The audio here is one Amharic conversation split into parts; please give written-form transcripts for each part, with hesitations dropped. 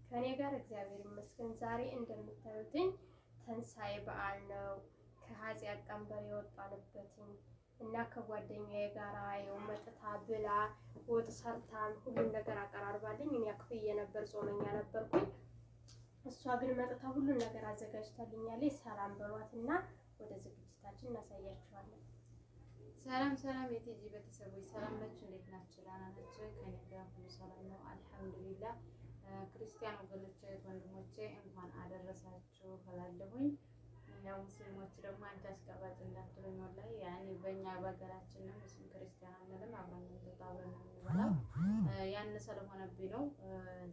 ከኔ ጋር እግዚአብሔር ይመስገን። ዛሬ እንደምታዩትኝ ትንሳኤ በዓል ነው። ከኃጢአት ቀንበር የወጣንበትኝ እና ከጓደኛዬ ጋር ያው መጥታ ብላ ወጥ ሰርታን ሁሉን ነገር አቀራርባልኝ እኔ አክፍዬ ነበር፣ ጾመኛ ነበርኩኝ። እሷ ግን መጥታ ሁሉን ነገር አዘጋጅታልኛለች። ሰላም በሏትና ወደ ዝግጅታችን እናሳያችኋለን። ሰላም ሰላም የቲጂ ቤተሰቦች ሰላም ናችሁ? እንዴት ናችሁ? ደህና ናችሁ? ከኔ ጋር ሁሉ ሰላም ነው አልሐምዱሊላህ። ክርስቲያን ወገኖቼ ወንድሞቼ እንኳን አደረሳችሁ እላለሁኝ። ያው ሙስሊሞች ደግሞ አንቺ አስቀባጭ እንዳትሉኝ፣ ወላሂ ያኔ በእኛ በሀገራችን ነው ሙስሊም ክርስቲያን አንልም፣ አብረን እንጠጣለን እንበላው ያን ስለሆነብኝ ነው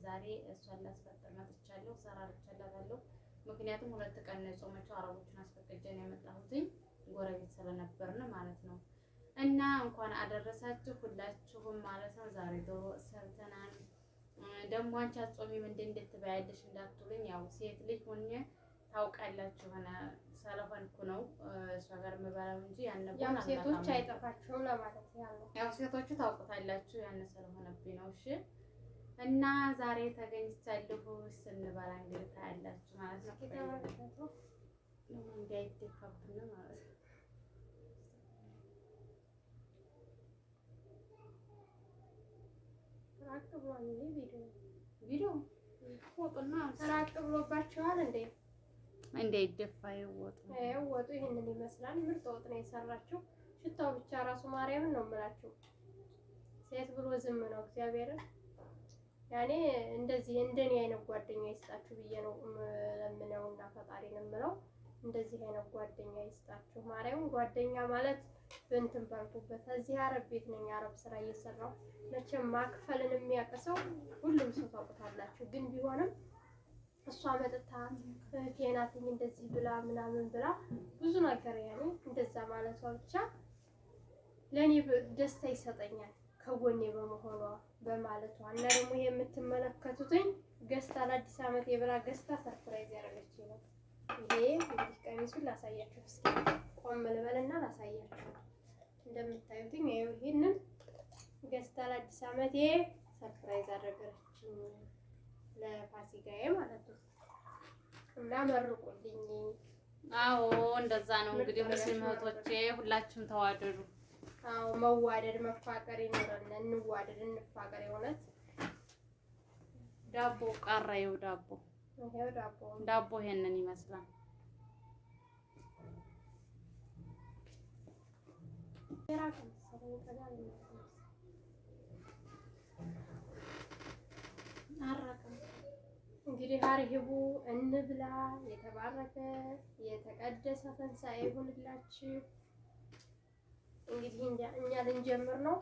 ዛሬ እሷን ላስፈጥር መጥቻለሁ። ሰራርቻለሁ። ምክንያቱም 2 ቀን ነው የጾመችው፣ አረቦችን አስፈቅጄ ነው የመጣሁትኝ ጎረቤት ስለነበርን ማለት ነው። እና እንኳን አደረሳችሁ ሁላችሁም ማለት ነው። ዛሬ ዶሮ ሰርተናል። ደግሞ አንቺ አጾሚም እንዴት ትበያለሽ እንዳትሉኝ፣ ያው ሴት ልጅ ሆኜ ታውቃላችሁ ሆነ ስለሆንኩ ነው እሷ ጋር የምበላው እንጂ ያው ሴቶች አይጠፋችሁም ለማለት ያለው ያው ሴቶቹ ታውቁታላችሁ ያን ስለሆነብኝ ነው። እሺ እና ዛሬ ተገኝቻለሁ ስንበላ እንግዲህ ታያላችሁ ማለት ነው። እንዳይደፋብን ማለት ነው። ራቅ ብሏል ቪዲዮ ወጡና ራቅ ብሎባችኋል እንዴ? እንዳይደፋ ይወጡ ወጡ ይሄንን ይመስላል። ምርጥ ወጥ ነው የሰራችው። ሽታው ብቻ ራሱ ማርያምን ነው የምላችሁ። ሴት ብሎ ዝም ነው እግዚአብሔር። ያኔ እንደዚህ እንደኔ አይነት ጓደኛ ይስጣችሁ ብዬ ነው ለምነውና ፈጣሪ ነው የምለው። እንደዚህ አይነት ጓደኛ ይስጣችሁ ማርያምን። ጓደኛ ማለት በእንትን ባልኩበት እዚህ አረብ ቤት ነኝ፣ አረብ ስራ እየሰራሁ መቼም ማክፈልን የሚያቀሰው ሁሉም ሰው ታውቁታላችሁ። ግን ቢሆንም እሷ መጥታ ቴናትኝ እንደዚህ ብላ ምናምን ብላ ብዙ ነገር ያኔ እንደዛ ማለቷ ብቻ ለኔ ደስታ ይሰጠኛል ከጎኔ በመሆኗ በማለቷ። እና ደግሞ የምትመለከቱትኝ ገዝታ ለአዲስ ዓመት የብላ ገዝታ ሰርፕራይዝ ያደረገች ነው። ይሄ እንግዲህ ቀሚሱን ላሳያችሁ እስኪ ቆም ልበልና ላሳያችሁ። እንደምታዩትኝ ይሄንን ገዝታ ለአዲስ ዓመት ሰርፕራይዝ አደረገችኝ ለፋሲካዬ ማለት ነው። እና መርቁልኝ። አዎ እንደዛ ነው እንግዲህ ሙስሊም እህቶቼ ሁላችሁም ተዋደዱ። አዎ መዋደድ መፋቀር ይኖረን፣ እንዋደድ እንፋቀር። የሆነት ዳቦ ቀረየው ይሄው ዳቦ ይሄንን ይመስላል። እንግዲህ አርሂቡ እንብላ። የተባረከ የተቀደሰ ትንሳኤ ይሁንላችሁ። እንግዲህ እኛ ልንጀምር ነው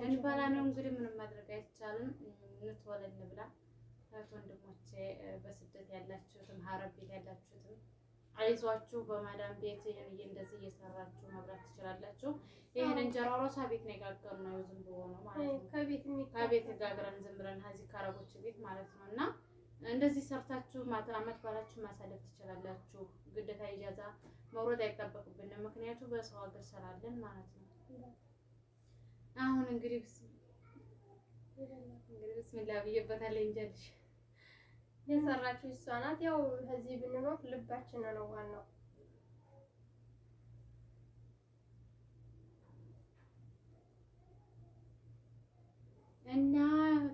እንበላ ነው እንግዲህ ምንም ማድረግ አይቻልም። እንትወለ እንብላ። ወንድሞቼ በስደት ያላችሁትም ሀረብ ቤት ያላችሁትም አይዟችሁ፣ በማዳም ቤት ይሄን እንደዚህ እየሰራችሁ መብላት ትችላላችሁ። ይሄን እንጀራ ራሱ ቤት ነው የጋገርነው፣ ዝም ብሎ ነው ማለት ነው። ከቤት ጋግረን ዝም ብለን እዚህ ከአረቦች ቤት ማለት ነው። እና እንደዚህ ሰርታችሁ አመት ባላችሁ ማሳለፍ ትችላላችሁ። ግዴታ ኢጃዛ መውረድ አይጠበቅብንም፣ ምክንያቱም በሰው ሀገር ስላለን ማለት ነው። አሁን እንግዲህ ብስሚላህ ብዬበታለሁ። እንጀልሽ የሰራችሁ እሷ ናት። ያው እዚህ ብንኖር ልባችን ነው ዋናው። እና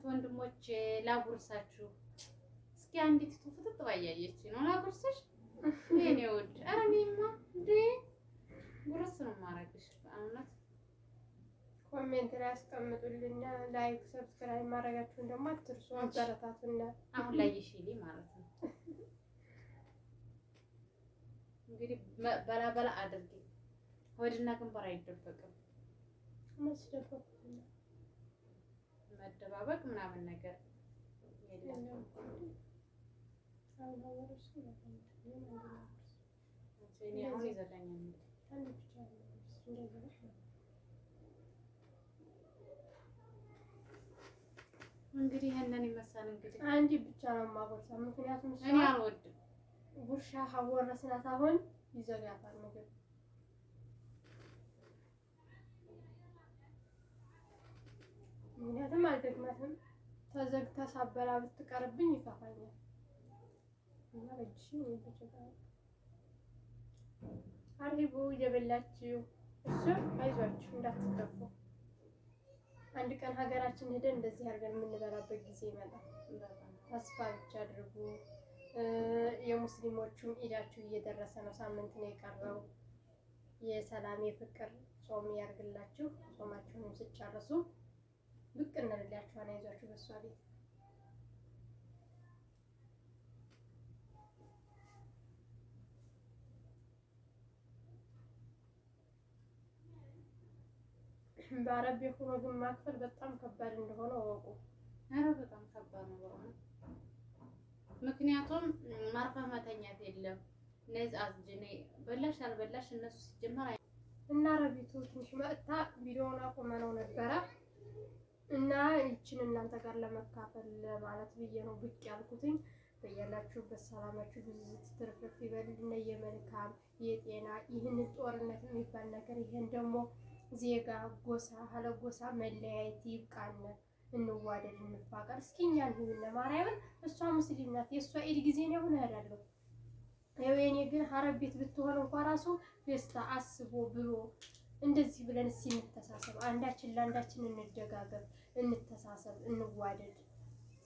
ወንድሞቼ ላጉርሳችሁ እስኪ። አንዲት ፍጥጥ ባያየች ነው ላጉርስሽ የኔ ውድ። ኧረ እኔማ እንዴ ጉርስ ነው የማደርግሽ በእውነት። ኮሜንት ላይ አስቀምጡልኝ፣ ላይክ ሰብስክራይብ ማድረጋችሁን ደግሞ አትርሱ፣ አበረታቱና። አሁን ላይ ይሽልኝ ማለት ነው እንግዲህ በላ አድርጊ። ሆድና ግንባር አይደበቅም። መደባበቅ ምናምን ነገር የለም። አሁን ይዘጋኛል እንግዲህ ይሄንን ይመስላል። እንግዲህ አንቺ ብቻ ነው የማጎርሳው፣ ምክንያቱም እኔ አልወድም ጉርሻ ሀወረስናት። አሁን ይዘጋታል ምግብ። ምክንያቱም አልደግማትም ተዘግታ ሳበላ ብትቀርብኝ ይከፋኛል። እና ረጅሽ ነው ተጨቃጭ አሪቦ እየበላችሁ እሱ አይዟችሁ እንዳትከፉ። አንድ ቀን ሀገራችን ሄደን እንደዚህ አድርገን የምንበላበት ጊዜ ይመጣል። ተስፋ ብቻ አድርጉ። የሙስሊሞቹም ኢዳችሁ እየደረሰ ነው። ሳምንት ነው የቀረው። የሰላም የፍቅር ጾም ያርግላችሁ። ጾማችሁንም ስጨርሱ ብቅ እንልላችኋል። አይዟችሁ በሷ ቤት በአረብ ቤት ሆኖ ግን ማክፈል በጣም ከባድ እንደሆነ ወቁ። ኧረ በጣም ከባድ ነው በእውነት። ምክንያቱም ማርፈህ መተኛት የለም። ነዝ አዝጅኔ በላሽ አልበላሽ እነሱ ሲጀመር እና አረቢቱ ትንሽ መጥታ ቪዲዮውን አቁመነው ነበረ እና ይችን እናንተ ጋር ለመካፈል ማለት ብዬ ነው ብቅ ያልኩትኝ። በያላችሁበት ሰላማችሁ ብዙ ትርፍርፍ ይበል። የመልካም የጤና ይህን ጦርነት የሚባል ነገር ይሄን ደግሞ ዜጋ ጎሳ ሀለ ጎሳ መለያየት ይብቃን። እንዋደድ እንፋቀር። እስኪ እኛን ይሁን ማርያምን እሷ ሙስሊም ናት። የእሷ ኢድ ጊዜ ነው አሁን እሄዳለሁ። የኔ ግን ሀረብ ቤት ብትሆን እንኳን ራሱ ፌስታ አስቦ ብሎ እንደዚህ ብለን እስኪ እንተሳሰብ፣ አንዳችን ለአንዳችን እንደጋገፍ፣ እንተሳሰብ፣ እንዋደድ።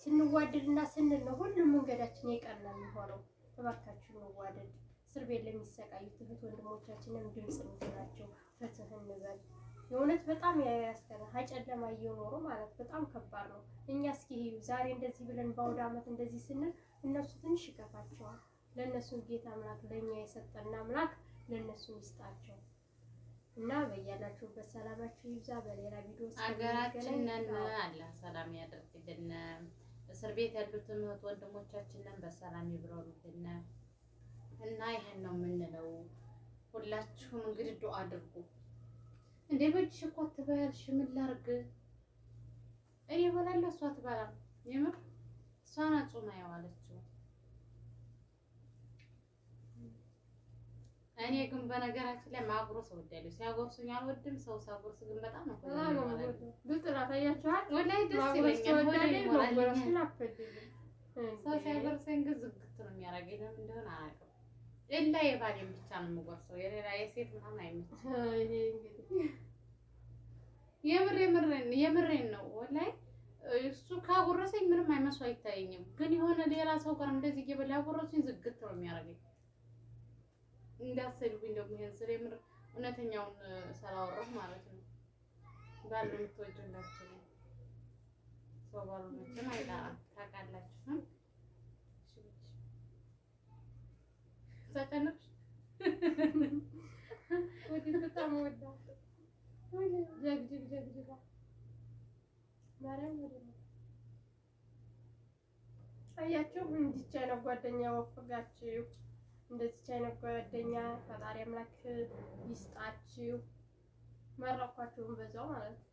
ስንዋደድና ስንል ነው ሁሉም መንገዳችን የቀና የሚሆነው። እባካችሁ እንዋደድ። እስር ቤት ለሚሰቃዩት እህት ወንድሞቻችንም ድምጽ እንሆናቸው፣ ፍትህ እንበል። የእውነት በጣም ያስከራል። ሀጨለማ እየኖሩ ማለት በጣም ከባድ ነው። እኛ እስኪ ዛሬ እንደዚህ ብለን በአውደ ዓመት እንደዚህ ስንል እነሱ ትንሽ ይከፋቸዋል። ለነሱ ጌታ አምላክ ለኛ የሰጠና አምላክ ለነሱ ይስጣቸው እና በያላችሁበት ሰላማችሁ ይብዛ። በሌላ ቪዲዮ አገራችንን አላህ ሰላም ያደርግልን። እስር ቤት ያሉትን እህት ወንድሞቻችንን በሰላም ይብረሩልን እና ይሄን ነው የምንለው። ሁላችሁም እንግዲህ ዱአ አድርጉ። እንዴ በእጅሽ እኮ አትበያልሽ። ምን ላድርግ እኔ እበላለሁ እሷ አትበላም። የምር እሷ ናት ጾማ የዋለችው። እኔ ግን በነገራችን ላይ ማጉረስ እወዳለሁ። ሲያጎርሱኝ አልወድም። ሰው ሲያጎርስ ግን በጣም ነው ብልጥራት አያችኋል። ወላሂ ደስ ይለኛል። ሰው ሲያጎርሰኝ ግን ዝግት ነው የሚያደርገኝ። ለምን እንደሆነ አላውቅም። ሌላ የባሌን ብቻ ነው የምጎርሰው። የሌላ የሴት ምናምን አይመችም። የምሬን ነው ወላሂ። እሱ ካጎረሰኝ ምንም አይመስሉ አይታየኝም። ግን የሆነ ሌላ ሰው ጋር እንደዚህ እየበላ ያጎረሰኝ ዝግት ነው የሚያደርገኝ። እንዳሰልኩኝ ደግሞ ይሄን ስለ ምር እውነተኛውን ሰላወራሁ ማለት ነው። ባል የምትወጂላችሁ ሰው ባሉ መቼም አይጣራም ታውቃላችሁ። ተጨነቅሽ ወዲህ በጣም ወዳለሁ። ጀግጅጋ ማርያም ወዲህ አያችሁ። እንዲች አይነት ጓደኛ ወፍጋችሁ እንደዚህ አይነት ጓደኛ ፈጣሪ አምላክ ይስጣችሁ። መረኳችሁም በዛው ማለት ነው።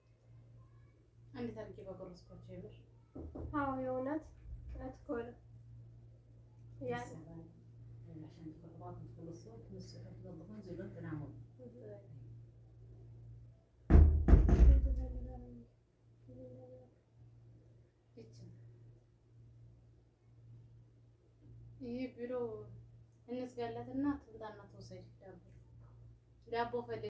እንዴት አድርጌ በጎረስኳቸው ይምር። አዎ የእውነት አትኮል ያ ይሄ ቢሮ እንስጋለትና ትምጣና ተወሰድ ዳቦ ፈልግ